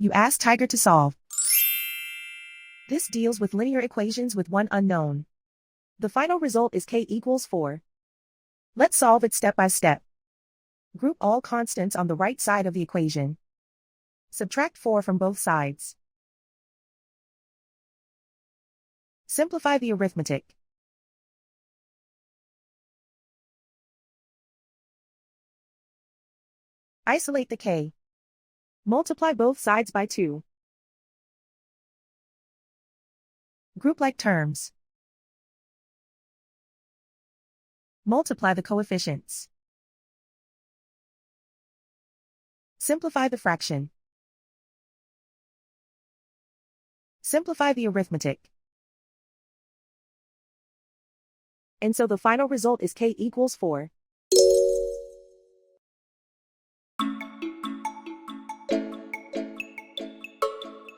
You ask Tiger to solve. This deals with linear equations with one unknown. The final result is k equals 4. Let's solve it step by step. Group all constants on the right side of the equation. Subtract 4 from both sides. Simplify the arithmetic. Isolate the k. Multiply both sides by 2. Group like terms. Multiply the coefficients. Simplify the fraction. Simplify the arithmetic. And so the final result is k equals 4.